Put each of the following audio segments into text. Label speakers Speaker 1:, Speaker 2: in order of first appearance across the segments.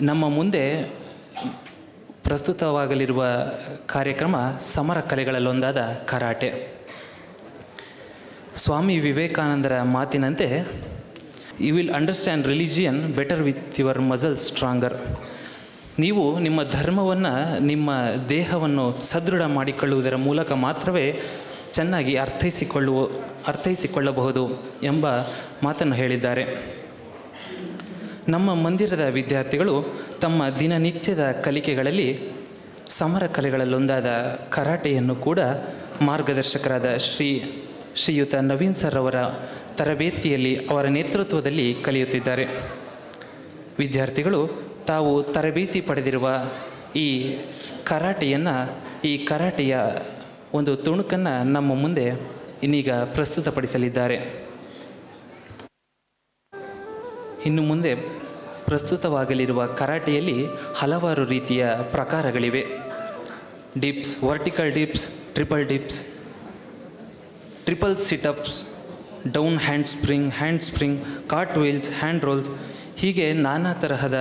Speaker 1: ನಮ್ಮ ಮುಂದೆ ಪ್ರಸ್ತುತವಾಗಲಿರುವ ಕಾರ್ಯಕ್ರಮ ಸಮರ ಕಲೆಗಳಲ್ಲೊಂದಾದ ಕರಾಟೆ. ಸ್ವಾಮಿ ವಿವೇಕಾನಂದರ ಮಾತಿನಂತೆ you will understand religion better with your muscles stronger. ನೀವು ನಿಮ್ಮ ಧರ್ಮವನ್ನು, ನಿಮ್ಮ ದೇಹವನ್ನು ಸದೃಢ ಮಾಡಿಕೊಳ್ಳುವುದರ ಮೂಲಕ ಮಾತ್ರವೇ ಚೆನ್ನಾಗಿ ಅರ್ಥೈಸಿಕೊಳ್ಳಬಹುದು ಎಂಬ ಮಾತನ್ನು ಹೇಳಿದ್ದಾರೆ. ನಮ್ಮ ಮಂದಿರದ ವಿದ್ಯಾರ್ಥಿಗಳು ತಮ್ಮ ದಿನನಿತ್ಯದ ಕಲಿಕೆಗಳಲ್ಲಿ ಸಮರ ಕಲೆಗಳಲ್ಲೊಂದಾದ ಕರಾಟೆಯನ್ನು ಕೂಡ ಮಾರ್ಗದರ್ಶಕರಾದ ಶ್ರೀಯುತ ನವೀನ್ ಸರ್ ಅವರ ತರಬೇತಿಯಲ್ಲಿ, ಅವರ ನೇತೃತ್ವದಲ್ಲಿ ಕಲಿಯುತ್ತಿದ್ದಾರೆ. ವಿದ್ಯಾರ್ಥಿಗಳು ತಾವು ತರಬೇತಿ ಪಡೆದಿರುವ ಈ ಕರಾಟೆಯ ಒಂದು ತುಣುಕನ್ನು ನಮ್ಮ ಮುಂದೆ ಇನ್ನೀಗ ಪ್ರಸ್ತುತಪಡಿಸಲಿದ್ದಾರೆ. ಇನ್ನು ಮುಂದೆ ಪ್ರಸ್ತುತವಾಗಲಿರುವ ಕರಾಟೆಯಲ್ಲಿ ಹಲವಾರು ರೀತಿಯ ಪ್ರಕಾರಗಳಿವೆ. Dips, vertical dips, triple dips, triple situps, down handspring, cartwheels, hand rolls, ಹೀಗೆ ನಾನಾ ತರಹದ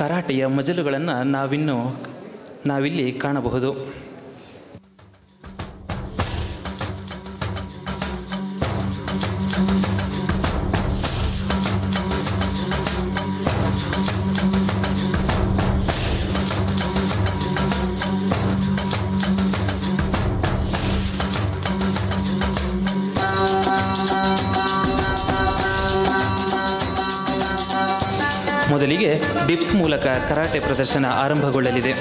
Speaker 1: ಕರಾಟೆಯ ಮಜಲುಗಳನ್ನು ನಾವಿಲ್ಲಿ ಕಾಣಬಹುದು. ಮೊದಲಿಗೆ ಡಿಪ್ಸ್ ಮೂಲಕ ಕರಾಟೆ ಪ್ರದರ್ಶನ ಆರಂಭಗೊಳ್ಳಲಿದೆ.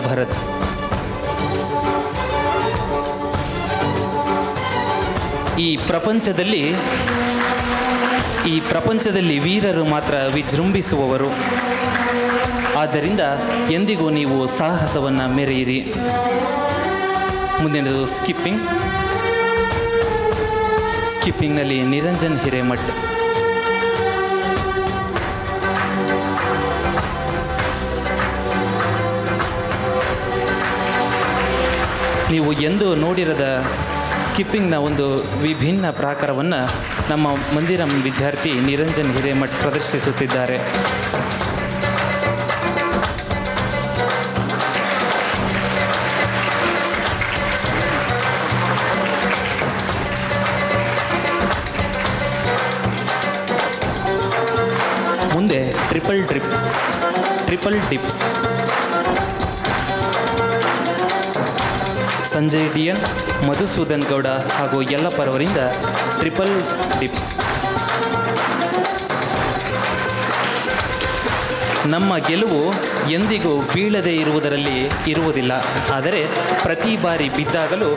Speaker 1: ಭರತ್. ಈ ಪ್ರಪಂಚದಲ್ಲಿ ವೀರರು ಮಾತ್ರ ವಿಜೃಂಭಿಸುವವರು. ಆದ್ದರಿಂದ ಎಂದಿಗೂ ನೀವು ಸಾಹಸವನ್ನು ಮೆರೆಯಿರಿ. ಮುಂದಿನದು ಸ್ಕಿಪ್ಪಿಂಗ್ನಲ್ಲಿ ನಿರಂಜನ್ ಹಿರೇಮಠ್. ನೀವು ಎಂದೂ ನೋಡಿರದ ಸ್ಕಿಪ್ಪಿಂಗ್ನ ಒಂದು ವಿಭಿನ್ನ ಪ್ರಾಕಾರವನ್ನು ನಮ್ಮ ಮಂದಿರಂ ವಿದ್ಯಾರ್ಥಿ ನಿರಂಜನ್ ಹಿರೇಮಠ್ ಪ್ರದರ್ಶಿಸುತ್ತಿದ್ದಾರೆ. ಮುಂದೆ ಟ್ರಿಪಲ್ ಡಿಪ್ಸ್. ಸಂಜಯ್ ಡಿಯನ್, ಮಧುಸೂದನ್ ಗೌಡ ಹಾಗೂ ಯಲ್ಲಪ್ಪರವರಿಂದ ಟ್ರಿಪಲ್ ಡಿಪ್ಸ್. ನಮ್ಮ ಗೆಲುವು ಎಂದಿಗೂ ಬೀಳದೇ ಇರುವುದಿಲ್ಲ, ಆದರೆ ಪ್ರತಿ ಬಾರಿ ಬಿದ್ದಾಗಲೂ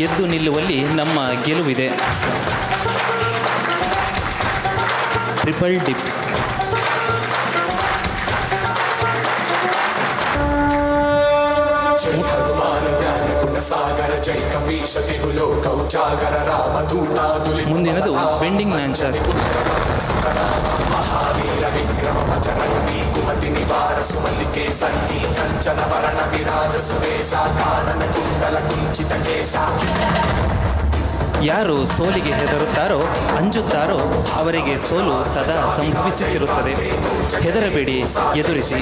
Speaker 1: ಎದ್ದು ನಿಲ್ಲುವಲ್ಲಿ ನಮ್ಮ ಗೆಲುವಿದೆ. Triple dips. ಮುಂದಿನದು ಬೆಂಡಿಂಗ್ ನ್ಯಾನ್ಸರ್. ಮಹಾವೀರ ವಿಕ್ರಮ ಬಜರಂಗಿ ಕುಮತಿ ನಿವಾರ ಸುಮಂದಿಕೆ ಸಂಗಿ ಕಂಚನ ವರಣ ವಿರಾಜ ಸುವೇಶ ಕಾನನ ಕುಂಡಲ ಕುಂಚಿತ ಕೇಶ. ಯಾರು ಸೋಲಿಗೆ ಹೆದರುತ್ತಾರೋ, ಅಂಜುತ್ತಾರೋ ಅವರಿಗೆ ಸೋಲು ಸದಾ ಸಂಭವಿಸುತ್ತಿರುತ್ತದೆ. ಹೆದರಬೇಡಿ, ಎದುರಿಸಿ.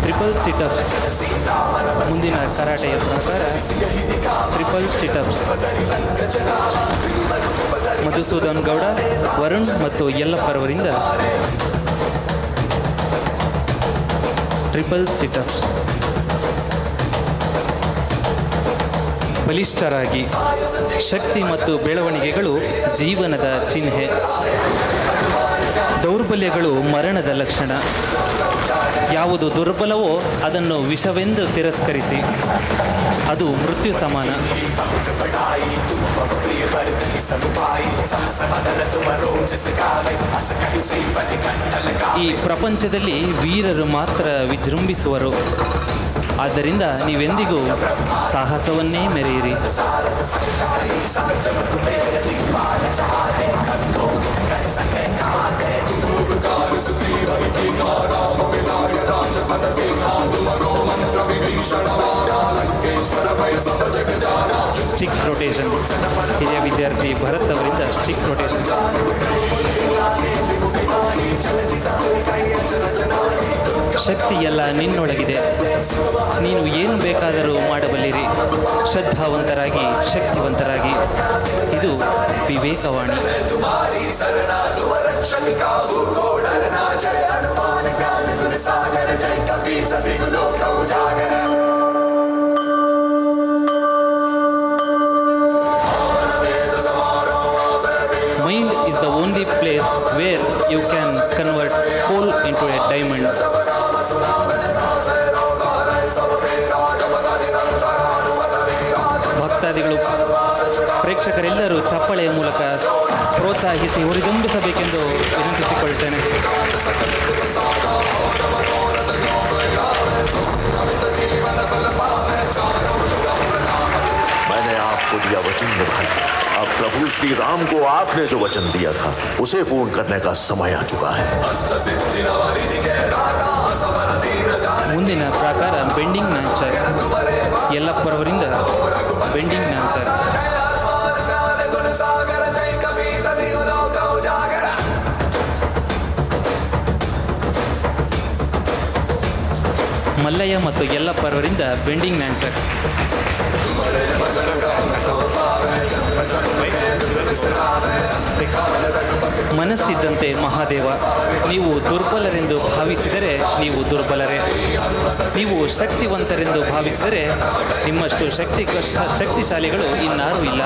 Speaker 1: ಟ್ರಿಪಲ್ ಸಿಟಪ್ಸ್. ಮುಂದಿನ ಕರಾಟೆಯ ಪ್ರಕಾರ ಟ್ರಿಪಲ್ ಸಿಟಪ್ಸ್. ಮಧುಸೂದನ್ ಗೌಡ, ವರುಣ್ ಮತ್ತು ಯಲ್ಲಪ್ಪರವರಿಂದ ಟ್ರಿಪಲ್ ಸಿಟಪ್ಸ್. ಬಲಿಷ್ಠರಾಗಿ. ಶಕ್ತಿ ಮತ್ತು ಬೆಳವಣಿಗೆಗಳು ಜೀವನದ ಚಿಹ್ನೆ. ದೌರ್ಬಲ್ಯಗಳು ಮರಣದ ಲಕ್ಷಣ. ಯಾವುದು ದುರ್ಬಲವೋ ಅದನ್ನು ವಿಷವೆಂದು ತಿರಸ್ಕರಿಸಿ, ಅದು ಮೃತ್ಯು ಸಮಾನ. ಈ ಪ್ರಪಂಚದಲ್ಲಿ ವೀರರು ಮಾತ್ರ ವಿಜೃಂಭಿಸುವರು. ಆದ್ದರಿಂದ ನೀವೆಂದಿಗೂ ಸಾಹಸವನ್ನೇ ಮೆರೆಯಿರಿ. Stick rotation. ಹಿರಿಯ ವಿದ್ಯಾರ್ಥಿ ಭರತ್ ಅವರಿಂದ ಸ್ಟಿಕ್ ರೊಟೇಷನ್. ಶಕ್ತಿಯೆಲ್ಲ ನಿನ್ನೊಳಗಿದೆ. ನೀನು ಏನು ಬೇಕಾದರೂ ಮಾಡಬಲ್ಲಿರಿ, ಶ್ರದ್ಧಾವಂತರಾಗಿ ಶಕ್ತಿವಂತರಾಗಿ. ಇದು Vivekavani. Mind is the only place where you can convert coal into a diamond. ಭಕ್ತಾದಿಗಳು, ಪ್ರೇಕ್ಷಕರೆಲ್ಲರೂ ಚಪ್ಪಳೆಯ ಮೂಲಕ ಪ್ರೋತ್ಸಾಹಿಸಿ ಹುರಿದುಂಬಿಸಬೇಕೆಂದು ವಿನಂತಿಸಿಕೊಳ್ಳುತ್ತೇನೆ.
Speaker 2: मैंने आपको दिया वचन निभाया. अब प्रभु श्री राम को आपने जो वचन दिया था उसे पूर्ण करने का समय आ चुका है.
Speaker 1: ಮುಂದಿನ ಪ್ರಕಾರ ಬೆಂಡಿಂಗ್ ನ್ಯಾನ್ಸರ್. ಯಲ್ಲಪ್ಪರವರಿಂದ ಬೆಂಡಿಂಗ್ ನ್ಯಾನ್ಸರ್. ಮಲ್ಲಯ್ಯ ಮತ್ತು ಯಲ್ಲಪ್ಪರವರಿಂದ ಬೆಂಡಿಂಗ್ ನ್ಯಾನ್ಸರ್. ಮನಸ್ಸಿದ್ದಂತೆ ಮಹಾದೇವ. ನೀವು ದುರ್ಬಲರೆಂದು ಭಾವಿಸಿದರೆ ನೀವು ದುರ್ಬಲರೇ. ನೀವು ಶಕ್ತಿವಂತರೆಂದು ಭಾವಿಸಿದರೆ ನಿಮ್ಮಷ್ಟು ಶಕ್ತಿಶಾಲಿಗಳು ಇನ್ನಾರೂ ಇಲ್ಲ.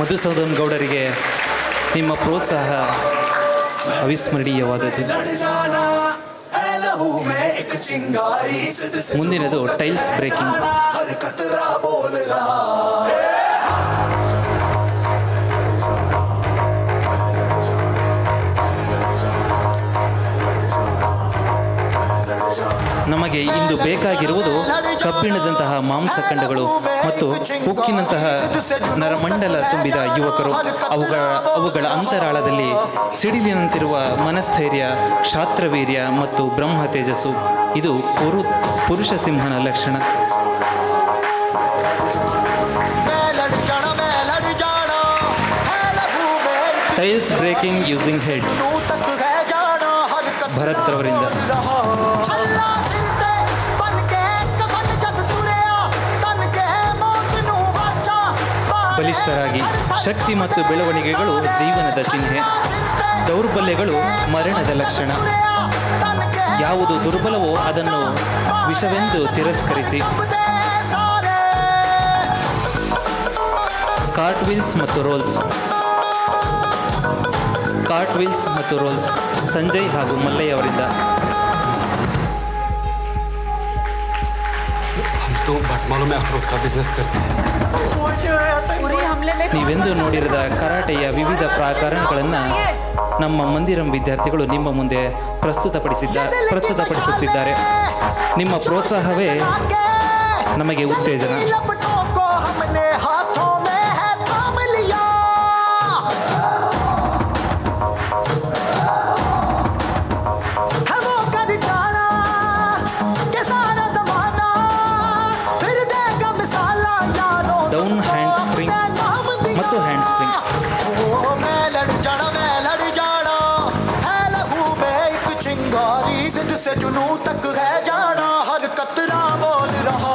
Speaker 1: ಮಧುಸೂದನ್ ಗೌಡರಿಗೆ ನಿಮ್ಮ ಪ್ರೋತ್ಸಾಹ ಅವಿಸ್ಮರಣೀಯವಾದದ್ದು. ಮುಂದಿನದು ಟೈಲ್ಸ್ ಬ್ರೇಕಿಂಗ್. ನಮಗೆ ಇಂದು ಬೇಕಾಗಿರುವುದು ಕಬ್ಬಿಣದಂತಹ ಮಾಂಸಖಂಡಗಳು ಮತ್ತು ಉಕ್ಕಿನಂತಹ ನರಮಂಡಲ ತುಂಬಿದ ಯುವಕರು. ಅವುಗಳ ಅಂತರಾಳದಲ್ಲಿ ಸಿಡಿಲಿನಂತಿರುವ ಮನಸ್ಥೈರ್ಯ, ಕ್ಷಾತ್ರವೀರ್ಯ ಮತ್ತು ಬ್ರಹ್ಮ ತೇಜಸ್ಸು. ಇದು ಪುರುಷ ಸಿಂಹನ ಲಕ್ಷಣ. Tiles breaking using head. Bharat ಅವರಿಂದ. ಬಲಿಷ್ಠರಾಗಿ, ಶಕ್ತಿ ಮತ್ತು ಬೆಳವಣಿಗೆಗಳು ಜೀವನದ ಚಿಹ್ನೆ, ದೌರ್ಬಲ್ಯಗಳು ಮರಣದ ಲಕ್ಷಣ. ಯಾವುದು ದುರ್ಬಲವೋ ಅದನ್ನು ವಿಷವೆಂದು ತಿರಸ್ಕರಿಸಿ. ಕಾರ್ಟ್ವಿಲ್ಸ್ ಮತ್ತು ರೋಲ್ಸ್. ಕಾರ್ಟ್ವಿಲ್ಸ್ ಮತ್ತು ರೋಲ್ಸ್ ಸಂಜಯ್ ಹಾಗೂ ಮಲ್ಲಯ್ಯ ಅವರಿಂದ. ನೀವೆಂದು ನೋಡಿರದ ಕರಾಟೆಯ ವಿವಿಧ ಪ್ರಕಾರಗಳನ್ನು ನಮ್ಮ ಮಂದಿರಂ ವಿದ್ಯಾರ್ಥಿಗಳು ನಿಮ್ಮ ಮುಂದೆ ಪ್ರಸ್ತುತಪಡಿಸುತ್ತಿದ್ದಾರೆ. ನಿಮ್ಮ ಪ್ರೋತ್ಸಾಹವೇ ನಮಗೆ ಉತ್ತೇಜನ. ಡೌನ್ ಹ್ಯಾಂಡ್ ಸ್ಪ್ರಿಂಗ್ ಮತ್ತು ಹ್ಯಾಂಡ್ ಸ್ಪ್ರಿಂಗ್.
Speaker 3: से जुनू तक है जाना, हर कतरा बोल रहा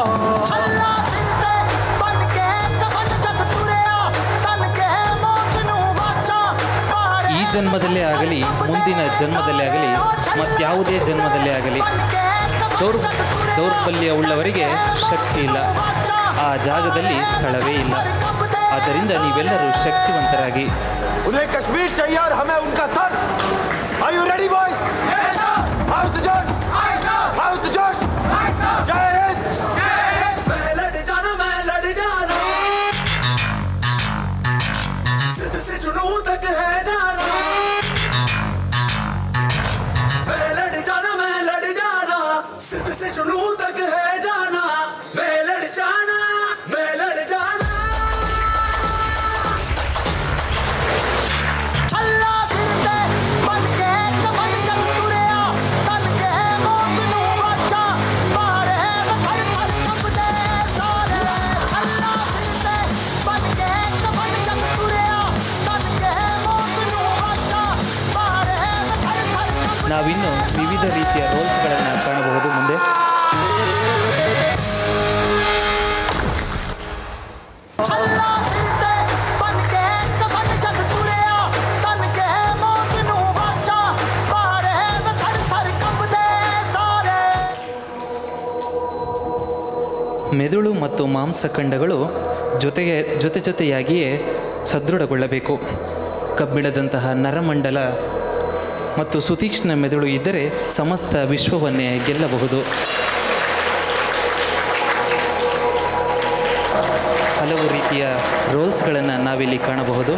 Speaker 3: अल्लाह से बन के कफन जग तुरया तन के मौत नु बचा.
Speaker 1: ಈ ಜನ್ಮದಲ್ಲೇ ಆಗಲಿ ಮುಂದಿನ ಜನ್ಮದಲ್ಲೇ ಆಗಲಿ ಮತ್ಯಾವುದೇ ಜನ್ಮದಲ್ಲೇ ಆಗಲಿ ದೌರ್ಬಲ್ಯ ಉಳ್ಳವರಿಗೆ ಶಕ್ತಿ ಇಲ್ಲ, ಆ ಜಾಗದಲ್ಲಿ ಸ್ಥಳವೇ ಇಲ್ಲ. ಆದ್ದರಿಂದ ನೀವೆಲ್ಲರೂ ಶಕ್ತಿವಂತರಾಗಿ.
Speaker 3: उन्हें कश्मीर चाहिए और हमें उनका sir. Are you ready boys? Yes sir. How's the Josh? Yes sir. How's the Josh? Yes sir. Jai Hind. Jai Hind. मैं लड़ जाना सिद्ध से जुनू तक है जाना. मैं लड़ जाना सिद्ध से जुनू तक है जाना. मैं लड़ जाना
Speaker 1: ನಾವಿನ್ನು ವಿವಿಧ ರೀತಿಯ ರೋಲ್ಸ್ಗಳನ್ನು ಕಾಣಬಹುದು ಮುಂದೆ. ಮೆದುಳು ಮತ್ತು ಮಾಂಸಖಂಡಗಳು ಜೊತೆಯಾಗಿಯೇ ಸದೃಢಗೊಳ್ಳಬೇಕು. ಕಬ್ಬಿಣದಂತಹ ನರಮಂಡಲ ಮತ್ತು ಸುತೀಕ್ಷ್ಣ ಮೆದುಳು ಇದ್ದರೆ ಸಮಸ್ತ ವಿಶ್ವವನ್ನೇ ಗೆಲ್ಲಬಹುದು. ಹಲವು ರೀತಿಯ ರೋಲ್ಸ್ಗಳನ್ನು ನಾವಿಲ್ಲಿ ಕಾಣಬಹುದು.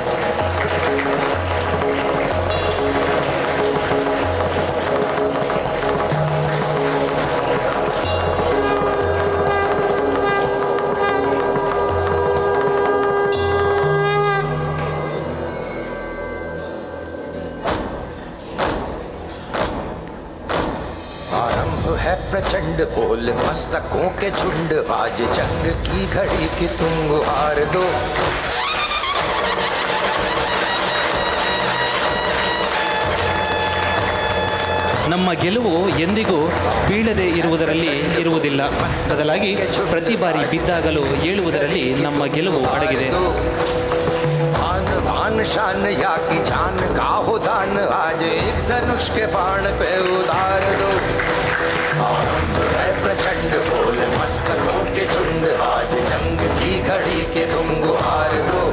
Speaker 4: प्रचंड बोल मस्तकों के झुंड, आज जंग की घड़ी की तुम हार दो.
Speaker 1: ನಮ್ಮ ಗೆಲುವು ಎಂದಿಗೂ ಬೀಳದೆ ಇರುವುದಿಲ್ಲ, ಬದಲಾಗಿ ಪ್ರತಿ ಬಾರಿ ಬಿದ್ದಾಗಲೂ ಏಳುವುದರಲ್ಲಿ ನಮ್ಮ ಗೆಲುವು ಅಡಗಿದೆ.
Speaker 4: आन शान या की जान का हो दान, आज एक धनुष के बाण पे उतार दो. है प्रचंड बोल मस्तकों के झुंड, आज जंग की घड़ी के तुम गुहार दो.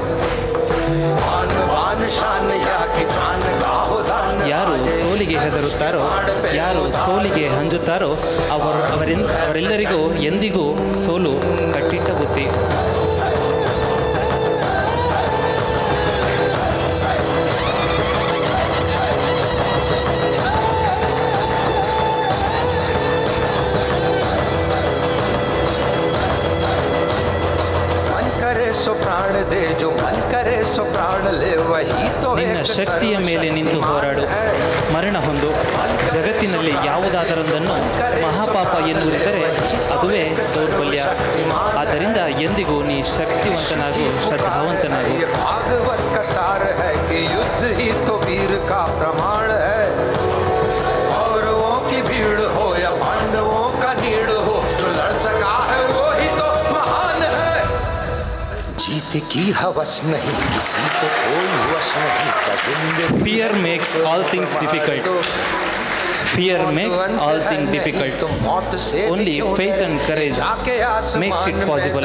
Speaker 4: आन शान या की जान का हो दान.
Speaker 1: ಯಾರು ಸೋಲಿಗೆ ಹೆದರುತ್ತಾರೋ, ಯಾರು ಸೋಲಿಗೆ ಹಂಜುತ್ತಾರೋ ಅವರೆಲ್ಲರಿಗೂ ಎಂದಿಗೂ ಸೋಲು ಕಟ್ಟಿಟ್ಟ ಬುತ್ತಿ. ನಿನ್ನ ಶಕ್ತಿಯ ಮೇಲೆ ನಿಂತು ಹೋರಾಡು, ಮರಣ ಹೊಂದು. ಜಗತ್ತಿನಲ್ಲಿ ಯಾವುದಾದರೊಂದನ್ನು ಮಹಾಪಾಪ ಎನ್ನುವುದಿದ್ದರೆ ಅದುವೇ ದೌರ್ಬಲ್ಯ. ಆದ್ದರಿಂದ ಎಂದಿಗೂ ನೀ ಶಕ್ತಿವಂತನಾಗು, ಶ್ರದ್ಧಾವಂತನಾಗು.
Speaker 4: ಭಾಗವತ್ ಸಾರ है कि युद्ध ही तो वीर का प्रमाण है और इश्क की हवस नहीं, किसी को कोई वश नहीं का जिंदगी।
Speaker 1: Fear makes all things difficult. Fear makes all things difficult. Only faith and courage makes it possible.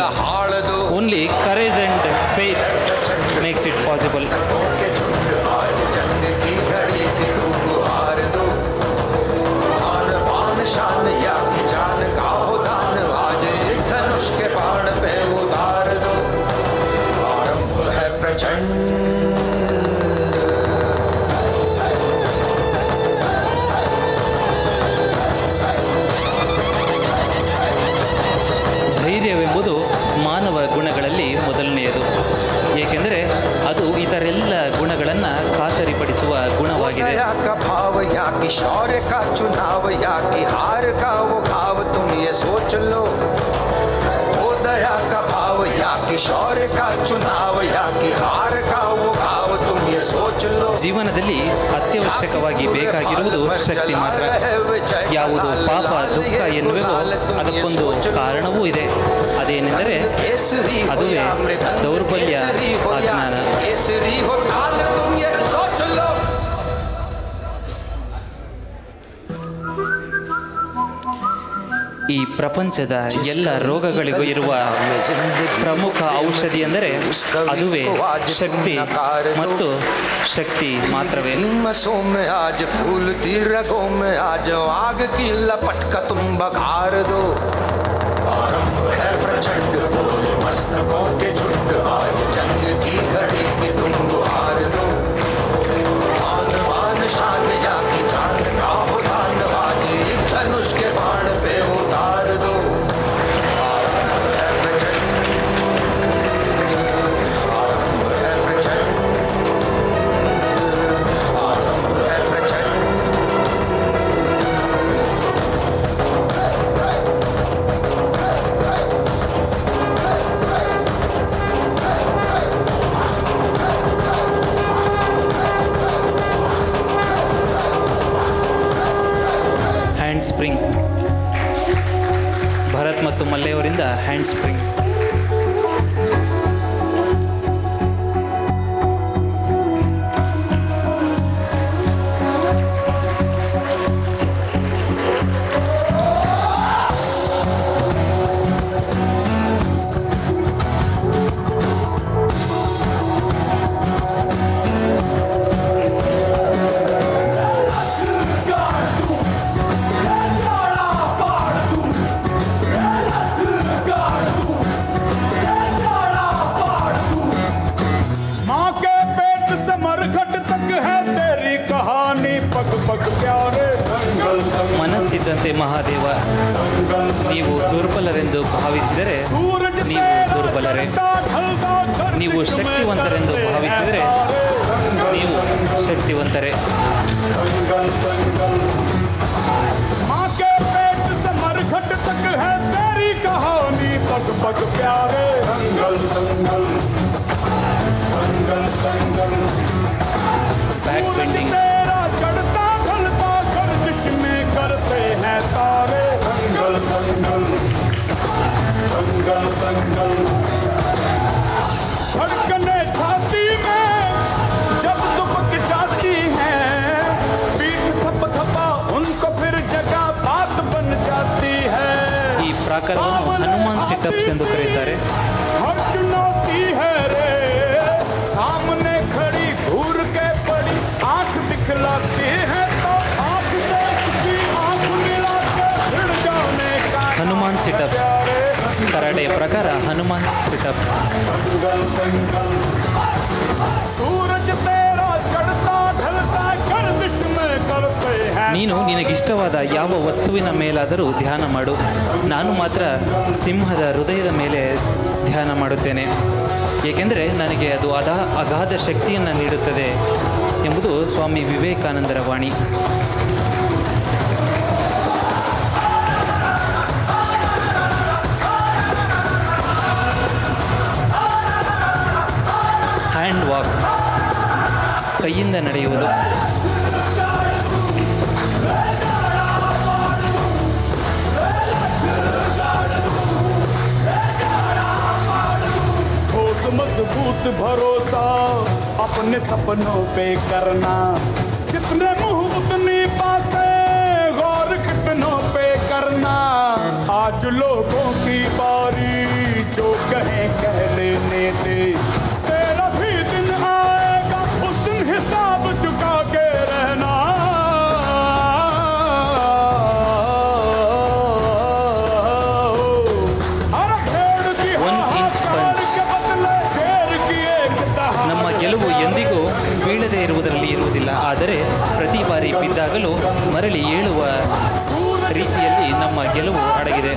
Speaker 1: Only courage and faith makes it possible.
Speaker 4: शान या की जान का हो दान, आज एक धनुष के बाण पे उतार दो। आरंभ है प्रचंड।
Speaker 1: ಧೈರ್ಯವೆಂಬುದು ಮಾನವ ಗುಣಗಳಲ್ಲಿ ಮೊದಲನೆಯದು, ಏಕೆಂದರೆ ಅದು ಇತರೆಲ್ಲ ಗುಣಗಳನ್ನು ಖಾತರಿಪಡಿಸುವ ಗುಣವಾಗಿದೆ.
Speaker 4: का भाव या की शौर्य का चुनाव या की हार का वो घाव, तुम ये सोच लो। वो दया का भाव या की शौर्य का चुनाव या की हार का वो घाव, तुम ये सोच लो।
Speaker 1: ಜೀವನದಲ್ಲಿ ಅತ್ಯವಶ್ಯಕವಾಗಿ ಬೇಕಾಗಿರುವುದು ಶಕ್ತಿ ಮಾತ್ರ. ಯಾವುದು ಪಾಪ ದುಃಖ ಎನ್ನುವೆವೋ ಅದಕ್ಕೊಂದು ಕಾರಣವೂ ಇದೆ. ಅದೇನೆಂದರೆ ಅದುವೇ ದೌರ್ಬಲ್ಯ, ಅಜ್ಞಾನ. ಈ ಪ್ರಪಂಚದ ಎಲ್ಲ ರೋಗಗಳಿಗೂ ಇರುವ ಪ್ರಮುಖ ಔಷಧಿ ಎಂದರೆ ಅದುವೇ ಶಕ್ತಿ ಮತ್ತು ಶಕ್ತಿ ಮಾತ್ರವೇ.
Speaker 4: में आज फूलती रगों में आज आग की लपट का तुम बघार दो। आरंभ है प्रचंड फूल मस्तकों के झुंड, आज जंग की घड़ी की तुम गुहार दो। मान मान शान या की जान का हो दान, आज एक धनुष के बाण पे उतार दो। आरंभ है प्रचंड, आरंभ है प्रचंड, आरंभ है प्रचंड।
Speaker 1: Hand spring. ಭರತ್ ಮತ್ತು ಮಲ್ಲೆಯವರಿಂದ ಹ್ಯಾಂಡ್ ಸ್ಪ್ರಿಂಗ್. ಮನಸ್ಸಿದ್ದಂತೆ ಮಹಾದೇವ, ನೀವು ದುರ್ಬಲರೆಂದು ಭಾವಿಸಿದರೆ ನೀವು ದುರ್ಬಲರೇ, ನೀವು ಶಕ್ತಿವಂತರೆಂದು ಭಾವಿಸಿದರೆ ನೀವು ಶಕ್ತಿವಂತರೇ. Back bending.
Speaker 5: में करते हैं तारे दंगल दंगल दंगल दंगल। धड़कने छाती में जब दुबक जाती है, पीठ थप थपा उनको फिर जगह बात बन जाती है।
Speaker 1: ಈ ಪ್ರಾಕಾರವನ್ನು ಹನುಮಾನ್ ಸಿಟಪ್ಸ್ ಎಂದು ಕರೆಯುತ್ತಾರೆ.
Speaker 5: हर चुनौती है रे सामने खड़ी, घूर के पड़ी आंख दिखलाती है, तो
Speaker 1: ಹನುಮಾನ್ ಸಿಟಪ್ಸ್ ಕರಾಟೆಯ ಪ್ರಕಾರ ಹನುಮಾನ್ ಸಿಟಪ್ಸ್. ನೀನು ನಿನಗಿಷ್ಟವಾದ ಯಾವ ವಸ್ತುವಿನ ಮೇಲಾದರೂ ಧ್ಯಾನ ಮಾಡು, ನಾನು ಮಾತ್ರ ಸಿಂಹದ ಹೃದಯದ ಮೇಲೆ ಧ್ಯಾನ ಮಾಡುತ್ತೇನೆ, ಏಕೆಂದರೆ ನನಗೆ ಅದು ಅಗಾಧ ಶಕ್ತಿಯನ್ನು ನೀಡುತ್ತದೆ ಎಂಬುದು ಸ್ವಾಮಿ ವಿವೇಕಾನಂದರ ವಾಣಿ. ಹ್ಯಾಂಡ್ ವಾಕ್, ಕೈಯಿಂದ ನಡೆಯುವುದು.
Speaker 5: मजबूत अपने सपनों पे करना, जितने मुंह उतनी बातें, गौर कितनों पे करना। आज लोगों की बारी, जो कहें कह लेने दे, तेरा भी दिन आएगा, उस दिन हिसाब चुका के रहना।
Speaker 1: ನಮ್ಮ ಗೆಲುವು ಎಂದಿಗೂ ಬೀಳದೇ ಇರುವುದರಲ್ಲಿ ಇರುವುದಿಲ್ಲ, ಆದರೆ ಪ್ರತಿ ಬಾರಿ ಬಿದ್ದಾಗಲೂ ಮರಳಿ ಏಳುವ ರೀತಿಯಲ್ಲಿ ನಮ್ಮ ಗೆಲುವು ಅಡಗಿದೆ.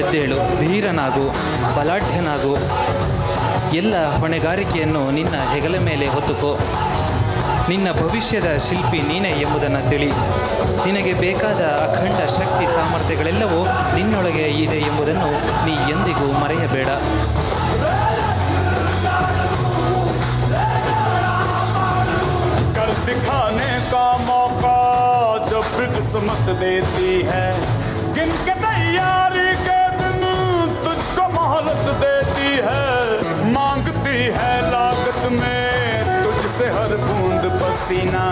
Speaker 1: ಎದ್ದೇಳು, ಧೀರನಾಗು, ಬಲಾಢ್ಯನಾಗು. ಎಲ್ಲ ಹೊಣೆಗಾರಿಕೆಯನ್ನು ನಿನ್ನ ಹೆಗಲ ಮೇಲೆ ಹೊತ್ತುಕೋ. ನಿನ್ನ ಭವಿಷ್ಯದ ಶಿಲ್ಪಿ ನೀನೇ ಎಂಬುದನ್ನು ತಿಳಿ. ನಿನಗೆ ಬೇಕಾದ ಅಖಂಡ ಶಕ್ತಿ ಸಾಮರ್ಥ್ಯಗಳೆಲ್ಲವೂ ನಿನ್ನೊಳಗೆ ಇದೆ ಎಂಬುದನ್ನು ನೀ ಎಂದಿಗೂ ಮರೆಯಬೇಡ.
Speaker 5: कर दिखाने का मौका जब भी किस्मत देती है, गिन के तैयारी के दिन तुझको मोहलत देती है। मांगती है लागत में तुझसे हर बूंद पसीना,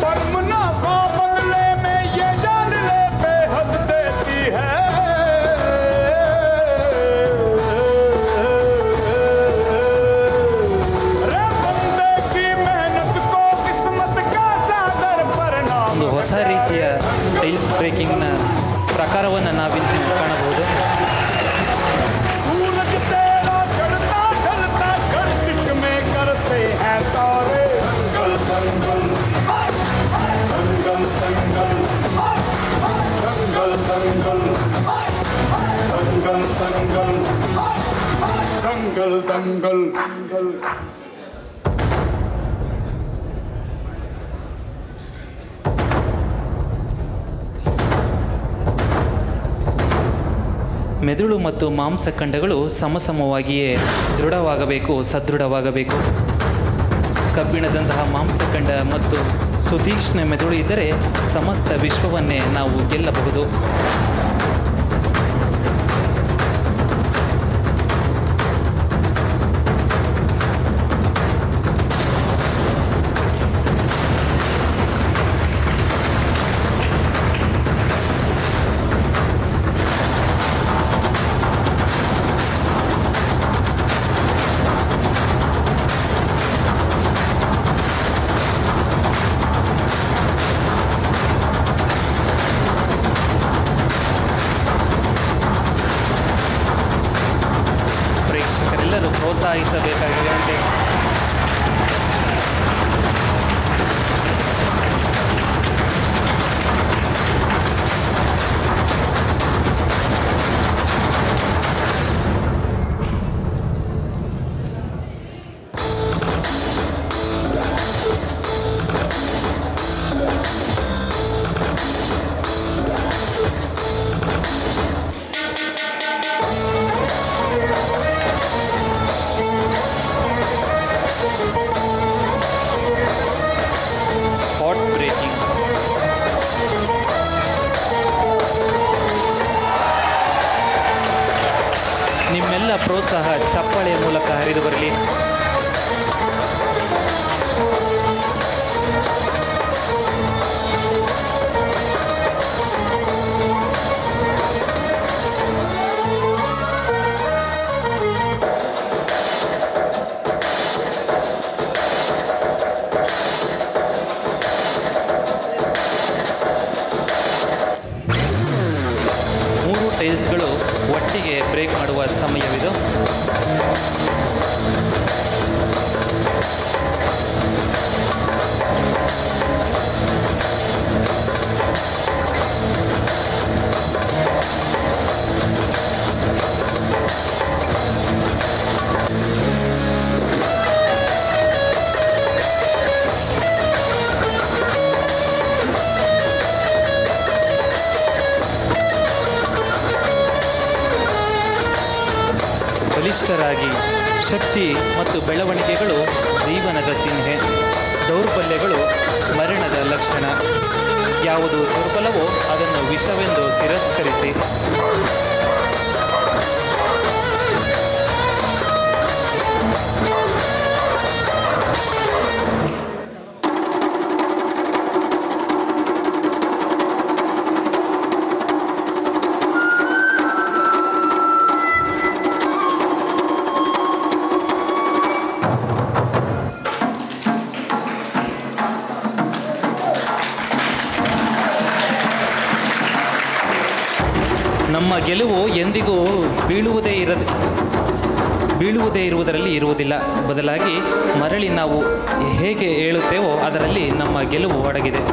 Speaker 5: पर मुनाफा बदले में ये जान ले बेहद देती है।
Speaker 1: ಒಂದು ಹೊಸ ರೀತಿಯ ಟೈಲ್ಸ್ ಬ್ರೇಕಿಂಗ್ನ ಪ್ರಕಾರವನ್ನು ನಾವಿಲ್ಲಿ ಕಾಣಬಹುದು.
Speaker 5: दंगल दंगल
Speaker 1: ಮೆದುಳು ಮತ್ತು ಮಾಂಸಖಂಡಗಳು ಸಮಸಮವಾಗಿಯೇ ದೃಢವಾಗಬೇಕು, ಸದೃಢವಾಗಬೇಕು. ಕಬ್ಬಿಣದಂತಹ ಮಾಂಸಖಂಡ ಮತ್ತು ಸುತೀಕ್ಷ್ಣ ಮೆದುಳು ಇದ್ದರೆ ಸಮಸ್ತ ವಿಶ್ವವನ್ನೇ ನಾವು ಗೆಲ್ಲಬಹುದು. ಪ್ರೋತ್ಸಾಹಿಸಬೇಕಾಗಿದೆ. ನಿಮ್ಮೆಲ್ಲ ಪ್ರೋತ್ಸಾಹ ಚಪ್ಪಾಳೆಯ ಮೂಲಕ ಹರಿದು ಬರಲಿ. ಟೈಲ್ಸ್ಗಳು ಒಟ್ಟಿಗೆ ಬ್ರೇಕ್ ಮಾಡುವ ಸಮಯವಿದು. ಬಲಿಷ್ಠರಾಗಿ ಶಕ್ತಿ ಮತ್ತು ಬೆಳವಣಿಗೆಗಳು ಜೀವನದ ಚಿಹ್ನೆ, ದೌರ್ಬಲ್ಯಗಳು ಮರಣದ ಲಕ್ಷಣ. ಯಾವುದು ದುರ್ಬಲವೋ ಅದನ್ನು ವಿಷವೆಂದು ತಿರಸ್ಕರಿಸಿ. ನಮ್ಮ ಗೆಲುವು ಎಂದಿಗೂ ಬೀಳುವುದೇ ಇರುವುದರಲ್ಲಿ ಇರುವುದಿಲ್ಲ. ಬದಲಾಗಿ ಮರಳಿ ನಾವು ಹೇಗೆ ಹೇಳುತ್ತೇವೋ ಅದರಲ್ಲಿ ನಮ್ಮ ಗೆಲುವು ಅಡಗಿದೆ.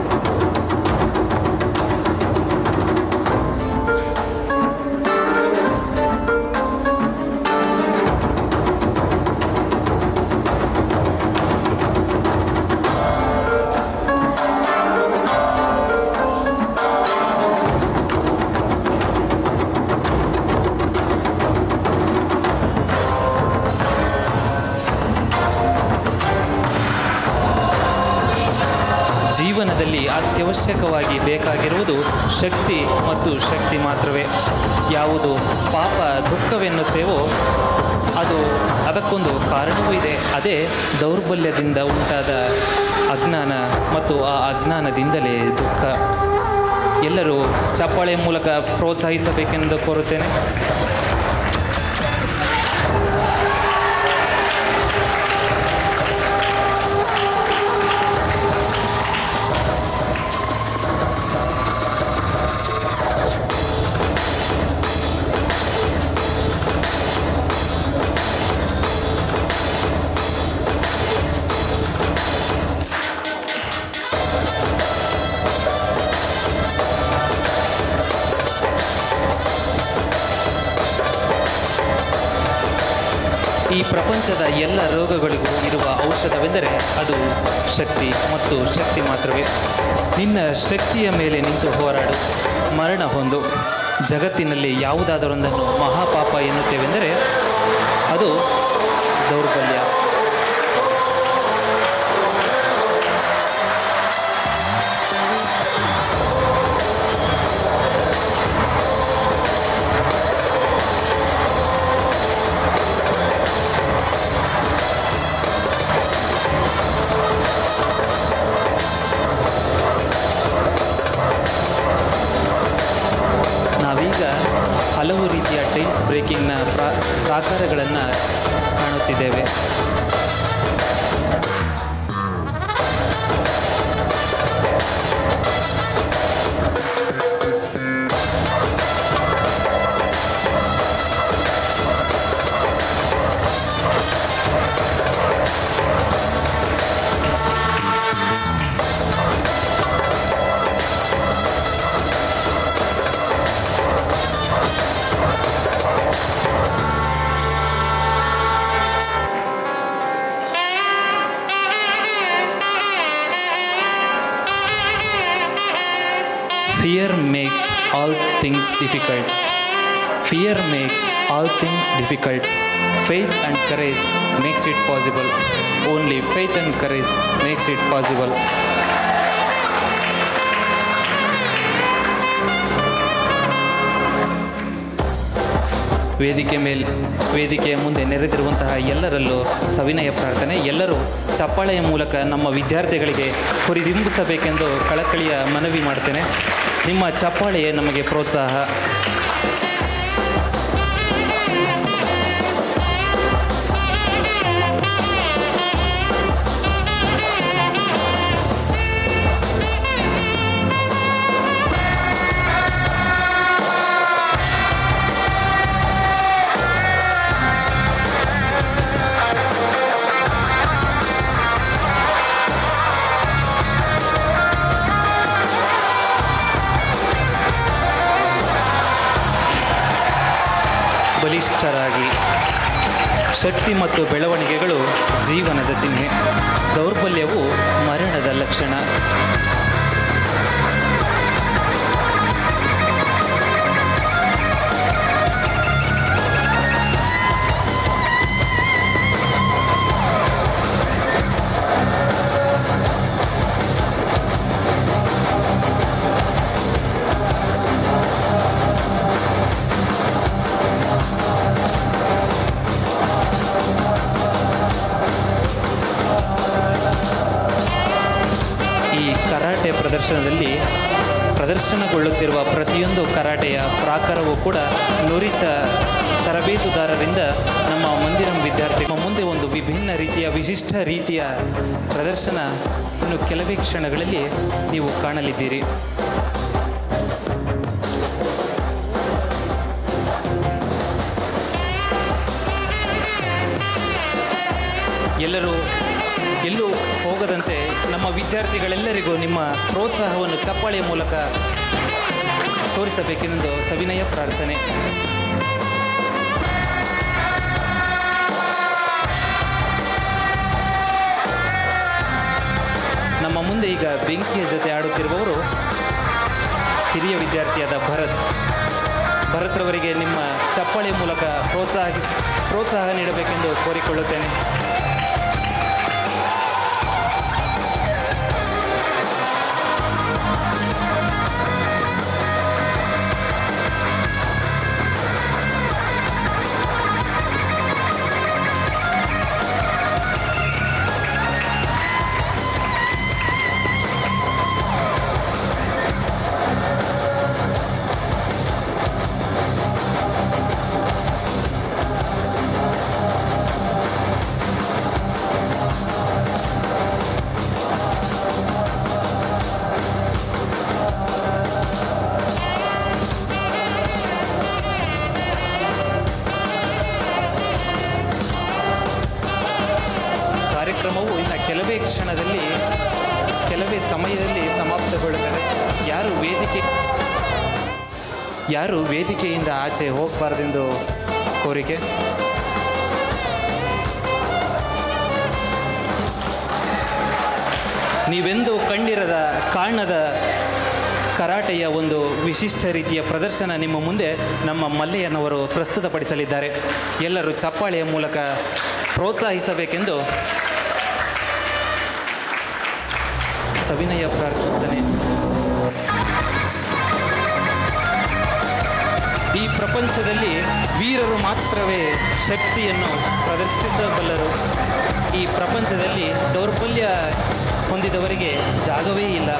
Speaker 1: ಜೀವನದಲ್ಲಿ ಅತ್ಯವಶ್ಯಕವಾಗಿ ಬೇಕಾಗಿರುವುದು ಶಕ್ತಿ ಮತ್ತು ಶಕ್ತಿ ಮಾತ್ರವೇ. ಯಾವುದು ಪಾಪ ದುಃಖವೆನ್ನುತ್ತೇವೋ ಅದಕ್ಕೊಂದು ಕಾರಣವೂ ಇದೆ. ಅದೇ ದೌರ್ಬಲ್ಯದಿಂದ ಉಂಟಾದ ಅಜ್ಞಾನ ಮತ್ತು ಆ ಅಜ್ಞಾನದಿಂದಲೇ ದುಃಖ. ಎಲ್ಲರೂ ಚಪ್ಪಾಳೆ ಮೂಲಕ ಪ್ರೋತ್ಸಾಹಿಸಬೇಕೆಂದು ಕೋರುತ್ತೇನೆ. ಈ ಪ್ರಪಂಚದ ಎಲ್ಲ ರೋಗಗಳಿಗೂ ಇರುವ ಔಷಧವೆಂದರೆ ಅದು ಶಕ್ತಿ ಮತ್ತು ಶಕ್ತಿ ಮಾತ್ರವೇ. ನಿನ್ನ ಶಕ್ತಿಯ ಮೇಲೆ ನಿಂತು ಹೋರಾಡು, ಮರಣ ಹೊಂದು. ಜಗತ್ತಿನಲ್ಲಿ ಯಾವುದಾದರೊಂದನ್ನು ಮಹಾಪಾಪ ಎನ್ನುತ್ತೇವೆಂದರೆ ಅದು ದೌರ್ಬಲ್ಯ. ನಾವೀಗ ಹಲವು ರೀತಿಯ ಟೈಲ್ಸ್ ಬ್ರೇಕಿಂಗ್ನ ಪ್ರಾಕಾರಗಳನ್ನು ಕಾಣುತ್ತಿದ್ದೇವೆ. Fear makes all things difficult. Fear makes all things difficult. Faith and courage makes it possible. Only faith and courage makes it possible. ವೇದಿಕೆಯ ಮುಂದೆ ನೆರೆದಿರುವಂತಹ ಎಲ್ಲರಲ್ಲೂ ಸವಿನಯ ಪ್ರಾರ್ಥನೆ. ಎಲ್ಲರೂ ಚಪ್ಪಾಳೆಯ ಮೂಲಕ ನಮ್ಮ ವಿದ್ಯಾರ್ಥಿಗಳಿಗೆ ಹುರಿದಿಂಬಿಸಬೇಕೆಂದು ಕಳಕಳಿಯ ಮನವಿ ಮಾಡ್ತೇನೆ. ನಿಮ್ಮ ಚಪ್ಪಾಳೆಯೇ ನಮಗೆ ಪ್ರೋತ್ಸಾಹ. ಬಲಿಷ್ಠರಾಗಿ. ಶಕ್ತಿ ಮತ್ತು ಬೆಳವಣಿಗೆಗಳು ಜೀವನದ ಚಿಹ್ನೆ. ದೌರ್ಬಲ್ಯವು ಮರಣದ ಲಕ್ಷಣ. ಪ್ರದರ್ಶನದಲ್ಲಿ ಪ್ರದರ್ಶನಗೊಳ್ಳುತ್ತಿರುವ ಪ್ರತಿಯೊಂದು ಕರಾಟೆಯ ಪ್ರಾಕಾರವೂ ಕೂಡ ನುರಿತ ತರಬೇತುದಾರರಿಂದ ನಮ್ಮ ಮಂದಿರಂ ವಿದ್ಯಾರ್ಥಿ ಮುಂದೆ ಒಂದು ವಿಭಿನ್ನ ರೀತಿಯ ವಿಶಿಷ್ಟ ರೀತಿಯ ಪ್ರದರ್ಶನ ಇನ್ನು ಕೆಲವೇ ಕ್ಷಣಗಳಲ್ಲಿ ನೀವು ಕಾಣಲಿದ್ದೀರಿ. ಎಲ್ಲೂ ಹೋಗದಂತೆ ನಮ್ಮ ವಿದ್ಯಾರ್ಥಿಗಳೆಲ್ಲರಿಗೂ ನಿಮ್ಮ ಪ್ರೋತ್ಸಾಹವನ್ನು ಚಪ್ಪಾಳೆಯ ಮೂಲಕ ತೋರಿಸಬೇಕೆಂದು ಸವಿನಯ ಪ್ರಾರ್ಥನೆ. ನಮ್ಮ ಮುಂದೆ ಈಗ ಬೆಂಕಿಯ ಜೊತೆ ಆಡುತ್ತಿರುವವರು ಹಿರಿಯ ವಿದ್ಯಾರ್ಥಿಯಾದ ಭರತ್ರವರಿಗೆ ನಿಮ್ಮ ಚಪ್ಪಾಳೆಯ ಮೂಲಕ ಪ್ರೋತ್ಸಾಹ ನೀಡಬೇಕೆಂದು ಕೋರಿಕೊಳ್ಳುತ್ತೇನೆ. ಕಾರ್ಯಕ್ರಮವು ಇನ್ನು ಕೆಲವೇ ಸಮಯದಲ್ಲಿ ಸಮಾಪ್ತಗೊಳ್ಳುತ್ತದೆ. ಯಾರು ವೇದಿಕೆಯಿಂದ ಆಚೆ ಹೋಗಬಾರ್ದೆಂದು ಕೋರಿಕೆ. ನೀವೆಂದು ಕಾಣದ ಕರಾಟೆಯ ಒಂದು ವಿಶಿಷ್ಟ ರೀತಿಯ ಪ್ರದರ್ಶನ ನಿಮ್ಮ ಮುಂದೆ ನಮ್ಮ ಮಲ್ಲಯ್ಯನವರು ಪ್ರಸ್ತುತಪಡಿಸಲಿದ್ದಾರೆ. ಎಲ್ಲರೂ ಚಪ್ಪಾಳೆಯ ಮೂಲಕ ಪ್ರೋತ್ಸಾಹಿಸಬೇಕೆಂದು ಸವಿನಯ ಪ್ರಾರ್ಥನೆ. ಈ ಪ್ರಪಂಚದಲ್ಲಿ ವೀರರು ಮಾತ್ರವೇ ಶಕ್ತಿಯನ್ನು ಪ್ರದರ್ಶಿಸಬಲ್ಲರು. ಈ ಪ್ರಪಂಚದಲ್ಲಿ ದೌರ್ಬಲ್ಯ ಹೊಂದಿದವರಿಗೆ ಜಾಗವೇ ಇಲ್ಲ.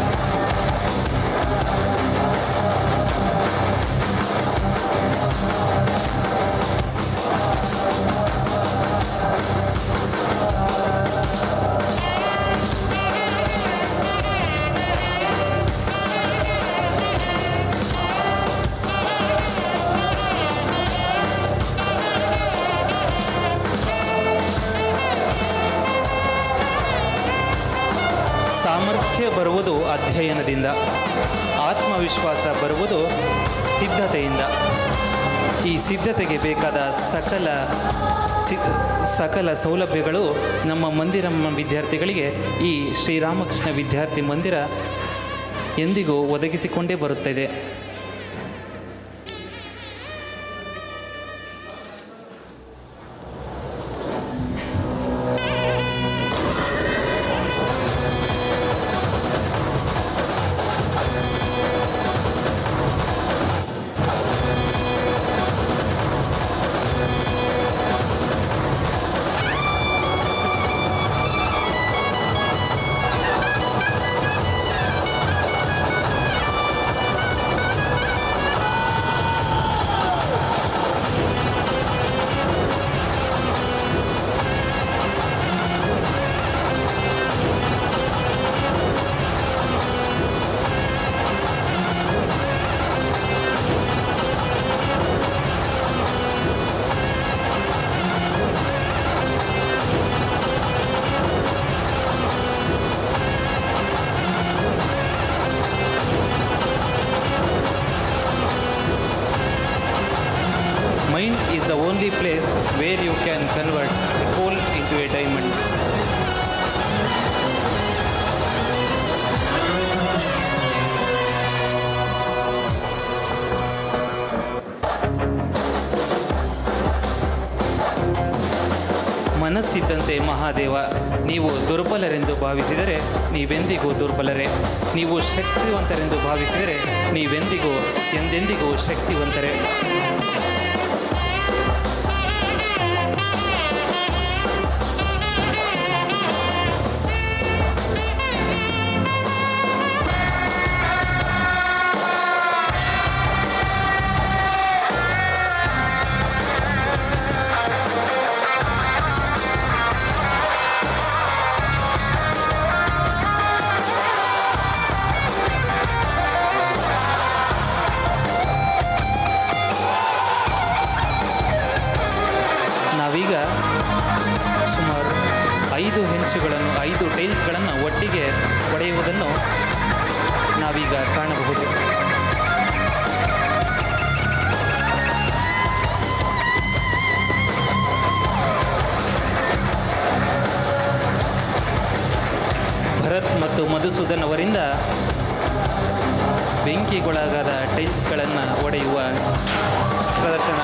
Speaker 1: ಸಾಮರ್ಥ್ಯ ಬರುವುದು ಅಧ್ಯಯನದಿಂದ, ಆತ್ಮವಿಶ್ವಾಸ ಬರುವುದು ಸಿದ್ಧತೆಯಿಂದ. ಈ ಸಿದ್ಧತೆಗೆ ಬೇಕಾದ ಸಕಲ ಸೌಲಭ್ಯಗಳು ನಮ್ಮ ಮಂದಿರಂ ವಿದ್ಯಾರ್ಥಿಗಳಿಗೆ ಈ ಶ್ರೀರಾಮಕೃಷ್ಣ ವಿದ್ಯಾರ್ಥಿ ಮಂದಿರ ಎಂದಿಗೂ ಒದಗಿಸಿಕೊಂಡೇ ಬರುತ್ತಿದೆ. Mind is the only place where you can convert a coal into a diamond. ಮನಸ್ಸಿದ್ದಂತೆ Mahadeva. ನೀವು ದುರ್ಬಲರೆಂದು ಭಾವಿಸಿದರೆ ನೀವೆಂದಿಗೂ ದುರ್ಬಲರೇ. ನೀವು ಶಕ್ತಿವಂತರೆಂದು ಭಾವಿಸಿದರೆ ನೀವೆಂದಿಗೂ ಎಂದೆಂದಿಗೂ ಶಕ್ತಿವಂತರೇ. ನಾವೀಗ ಸುಮಾರು 5 ಟೈಲ್ಸ್ಗಳನ್ನು ಒಟ್ಟಿಗೆ ಹೊಡೆಯುವುದನ್ನು ನಾವೀಗ ಕಾಣಬಹುದು. ಭರತ್ ಮತ್ತು ಮಧುಸೂದನ್ ಅವರಿಂದ ಬೆಂಕಿಗೊಳಗಾದ ಟೈಲ್ಸ್ಗಳನ್ನು ಹೊಡೆಯುವ ಪ್ರದರ್ಶನ.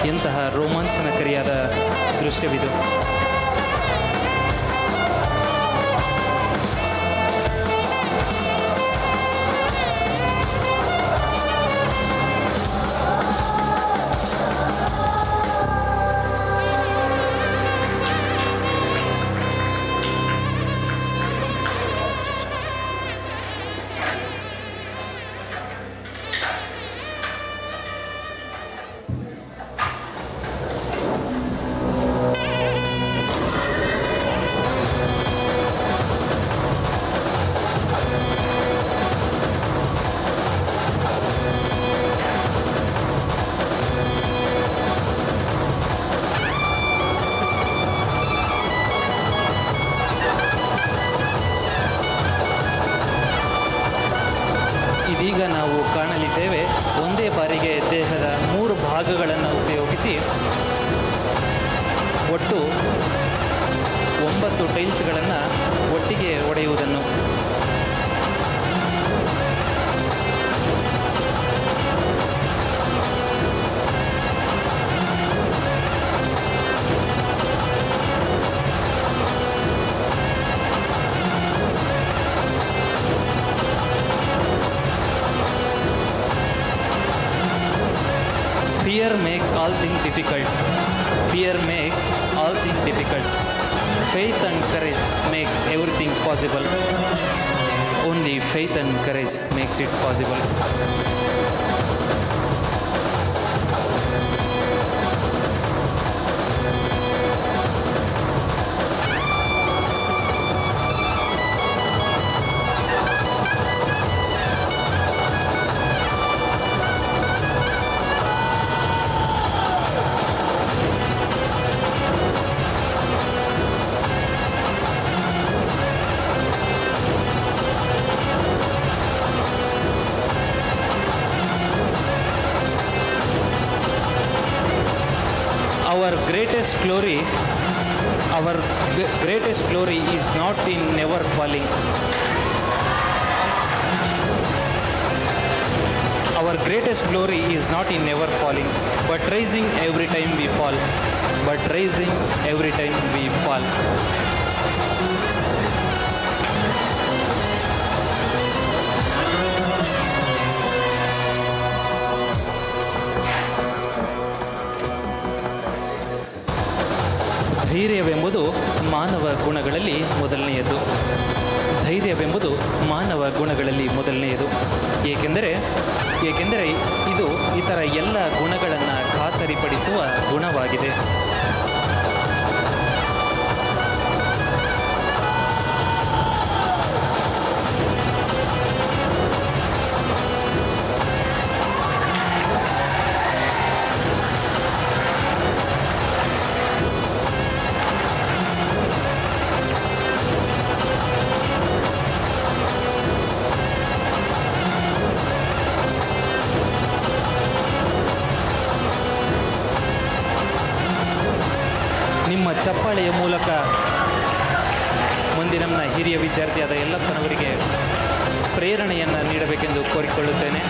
Speaker 1: ಎಂತಹ ರೋಮಾಂಚನಕಾರಿಯಾದ ದೃಶ್ಯವಿದು. ಇದೀಗ ನಾವು ಕಾಣಲಿದ್ದೇವೆ ಒಂದೇ ಬಾರಿಗೆ ದೇಹದ 3 ಭಾಗಗಳನ್ನು ಉಪಯೋಗಿಸಿ ಒಟ್ಟು 9 ಟೈಲ್ಸ್ಗಳನ್ನು ಒಟ್ಟಿಗೆ ಹೊಡೆಯುವುದನ್ನು. Fear makes all things difficult. Fear makes all things difficult. Faith and courage makes everything possible. Only faith and courage makes it possible. Our greatest glory is not in never falling. Our greatest glory is not in never falling, but rising every time we fall. But rising every time we fall. ಧೈರ್ಯವೆಂಬುದು ಮಾನವ ಗುಣಗಳಲ್ಲಿ ಮೊದಲನೆಯದು. ಧೈರ್ಯವೆಂಬುದು ಮಾನವ ಗುಣಗಳಲ್ಲಿ ಮೊದಲನೆಯದು. ಏಕೆಂದರೆ ಇದು ಇತರ ಎಲ್ಲ ಗುಣಗಳನ್ನು ಖಾತರಿಪಡಿಸುವ ಗುಣವಾಗಿದೆ. ನಿಮ್ಮ ಚಪ್ಪಾಳೆಯ ಮೂಲಕ ಮುಂದಿನ ಹಿರಿಯ ವಿದ್ಯಾರ್ಥಿಯಾದ ಯಲ್ಲಪ್ಪನವರಿಗೆ ಪ್ರೇರಣೆಯನ್ನು ನೀಡಬೇಕೆಂದು ಕೋರಿಕೊಳ್ಳುತ್ತೇನೆ.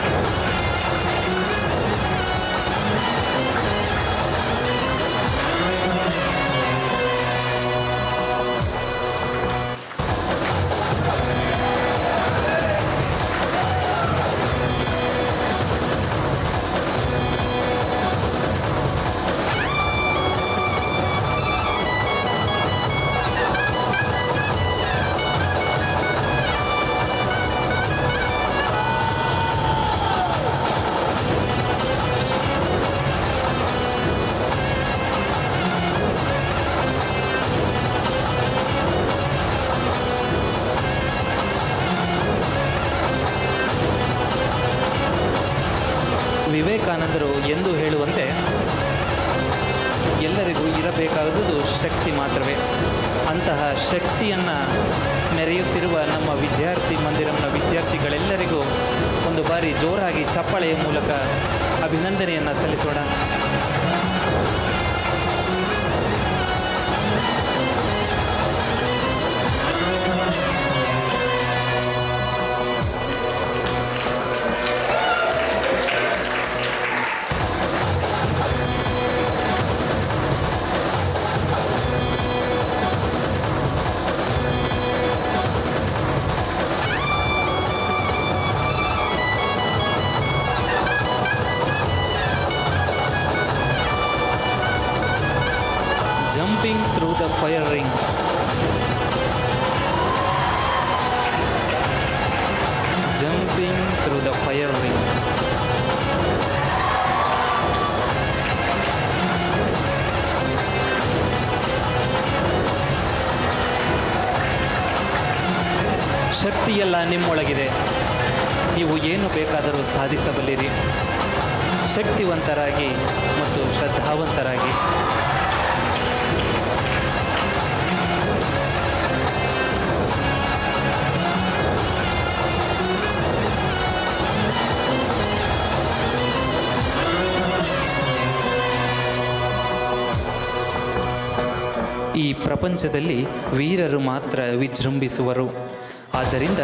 Speaker 1: ಎಂದು ಹೇಳುವಂತೆ ಎಲ್ಲರಿಗೂ ಇರಬೇಕಾದುದು ಶಕ್ತಿ ಮಾತ್ರವೇ. ಅಂತಹ ಶಕ್ತಿಯನ್ನು ಮೆರೆಯುತ್ತಿರುವ ನಮ್ಮ ವಿದ್ಯಾರ್ಥಿ ಮಂದಿರಂನ ವಿದ್ಯಾರ್ಥಿಗಳೆಲ್ಲರಿಗೂ ಒಂದು ಬಾರಿ ಜೋರಾಗಿ ಚಪ್ಪಾಳೆಯ ಮೂಲಕ ಅಭಿನಂದನೆಯನ್ನು ಸಲ್ಲಿಸೋಣ. Jumping through the fire ring. Jumping through the fire ring. ಶಕ್ತಿಯೆಲ್ಲ ನಿಮ್ಮೊಳಗಿದೆ. ನೀವು ಏನು ಬೇಕಾದರೂ ಸಾಧಿಸಬಲ್ಲಿರಿ. ಶಕ್ತಿವಂತರಾಗಿ ಮತ್ತು ಶ್ರದ್ಧಾವಂತರಾಗಿ. ಈ ಪ್ರಪಂಚದಲ್ಲಿ ವೀರರು ಮಾತ್ರ ವಿಜೃಂಭಿಸುವರು. ಆದ್ದರಿಂದ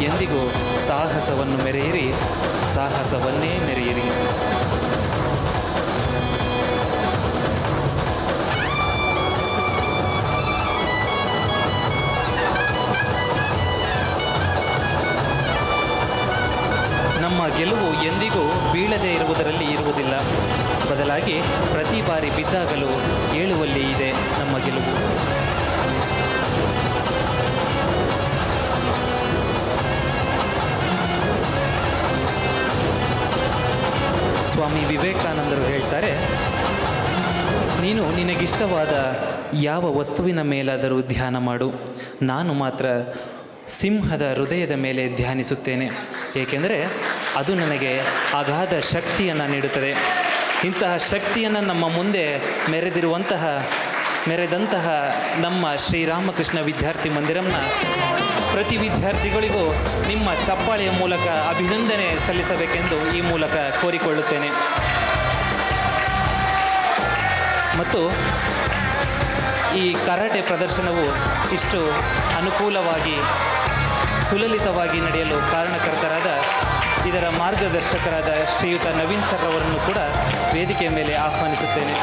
Speaker 1: ಎಂದಿಗೂ ಸಾಹಸವನ್ನು ಮೆರೆಯಿರಿ, ಸಾಹಸವನ್ನೇ ಮೆರೆಯಿರಿ. ನಮ್ಮ ಗೆಲುವು ಎಂದಿಗೂ ಬೀಳದೇ ಇರುವುದರಲ್ಲಿ ಇರುವುದಿಲ್ಲ. ಬದಲಾಗಿ ಪ್ರತಿ ಬಾರಿ ಬಿದ್ದಾಗಲೂ ಏಳುವಲ್ಲಿ ಇದೆ ನಮ್ಮ ಗೆಲುವು. ಸ್ವಾಮಿ ವಿವೇಕಾನಂದರು ಹೇಳ್ತಾರೆ, ನೀನು ನಿನಗಿಷ್ಟವಾದ ಯಾವ ವಸ್ತುವಿನ ಮೇಲಾದರೂ ಧ್ಯಾನ ಮಾಡು, ನಾನು ಮಾತ್ರ ಸಿಂಹದ ಹೃದಯದ ಮೇಲೆ ಧ್ಯಾನಿಸುತ್ತೇನೆ. ಏಕೆಂದರೆ ಅದು ನನಗೆ ಅಗಾಧ ಶಕ್ತಿಯನ್ನು ನೀಡುತ್ತದೆ. ಇಂತಹ ಶಕ್ತಿಯನ್ನು ನಮ್ಮ ಮುಂದೆ ಮೆರೆದಂತಹ ನಮ್ಮ ಶ್ರೀರಾಮಕೃಷ್ಣ ವಿದ್ಯಾರ್ಥಿ ಮಂದಿರಂನ ಪ್ರತಿ ವಿದ್ಯಾರ್ಥಿಗಳಿಗೂ ನಿಮ್ಮ ಚಪ್ಪಾಳೆಯ ಮೂಲಕ ಅಭಿನಂದನೆ ಸಲ್ಲಿಸಬೇಕೆಂದು ಈ ಮೂಲಕ ಕೋರಿಕೊಳ್ಳುತ್ತೇನೆ. ಮತ್ತು ಈ ಕರಾಟೆ ಪ್ರದರ್ಶನವು ಇಷ್ಟು ಅನುಕೂಲವಾಗಿ ಸುಲಲಿತವಾಗಿ ನಡೆಯಲು ಕಾರಣಕರ್ತರಾದ ಇದರ ಮಾರ್ಗದರ್ಶಕರಾದ ಶ್ರೀಯುತ ನವೀನ್ ಸರ್ ಅವರನ್ನು ಕೂಡ ವೇದಿಕೆಯ ಮೇಲೆ ಆಹ್ವಾನಿಸುತ್ತೇನೆ.